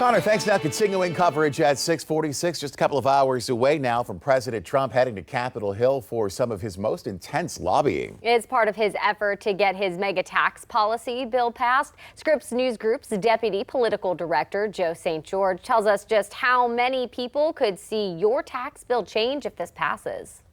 Connor, thanks. Now continuing coverage at 6:46, just a couple of hours away now from President Trump heading to Capitol Hill for some of his most intense lobbying. It's part of his effort to get his mega tax policy bill passed. Scripps News Group's deputy political director, Joe St. George, tells us just how many people could see your tax bill change if this passes.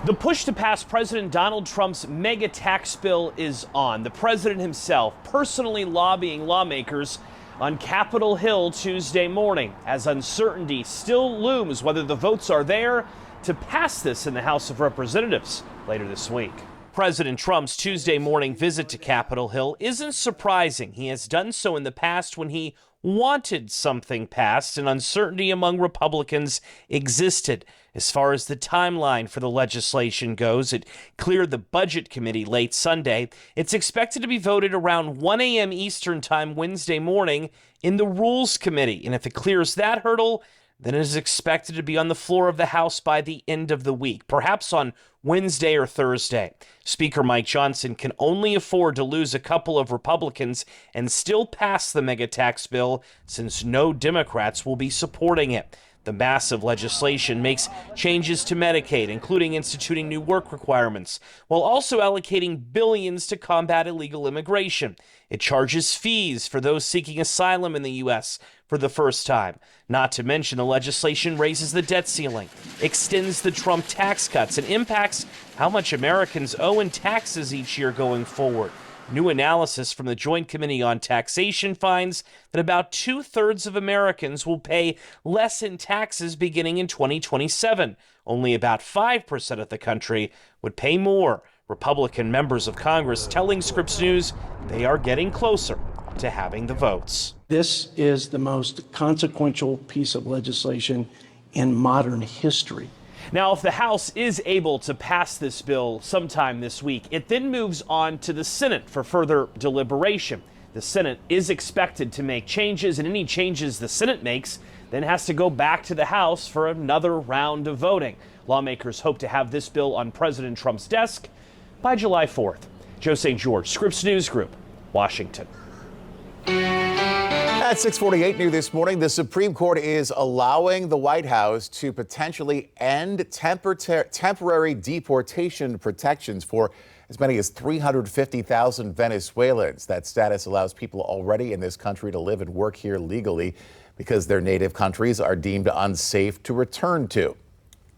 The push to pass President Donald Trump's mega tax bill is on. The president himself personally lobbying lawmakers on Capitol Hill Tuesday morning, as uncertainty still looms whether the votes are there to pass this in the House of Representatives later this week. President Trump's Tuesday morning visit to Capitol Hill isn't surprising. He has done so in the past when he wanted something passed and uncertainty among Republicans existed. As far as the timeline for the legislation goes, it cleared the Budget Committee late Sunday. It's expected to be voted around 1 a.m. Eastern Time Wednesday morning in the Rules Committee. And if it clears that hurdle, then it is expected to be on the floor of the House by the end of the week, perhaps on Wednesday or Thursday. Speaker Mike Johnson can only afford to lose a couple of Republicans and still pass the mega tax bill, since no Democrats will be supporting it. The massive legislation makes changes to Medicaid, including instituting new work requirements, while also allocating billions to combat illegal immigration. It charges fees for those seeking asylum in the U.S. for the first time. Not to mention, the legislation raises the debt ceiling, extends the Trump tax cuts, and impacts how much Americans owe in taxes each year going forward. New analysis from the Joint Committee on Taxation finds that about 2/3 of Americans will pay less in taxes beginning in 2027. Only about 5% of the country would pay more. Republican members of Congress telling Scripps News they are getting closer to having the votes. This is the most consequential piece of legislation in modern history. Now, if the House is able to pass this bill sometime this week, it then moves on to the Senate for further deliberation. The Senate is expected to make changes, and any changes the Senate makes then has to go back to the House for another round of voting. Lawmakers hope to have this bill on President Trump's desk by July 4th. Joe St. George, Scripps News Group, Washington. At 6:48 new this morning, the Supreme Court is allowing the White House to potentially end temporary deportation protections for as many as 350,000 Venezuelans. That status allows people already in this country to live and work here legally because their native countries are deemed unsafe to return to.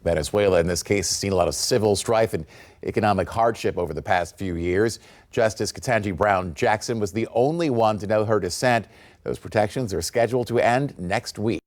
Venezuela, in this case, has seen a lot of civil strife and economic hardship over the past few years. Justice Ketanji Brown Jackson was the only one to know her dissent. Those protections are scheduled to end next week.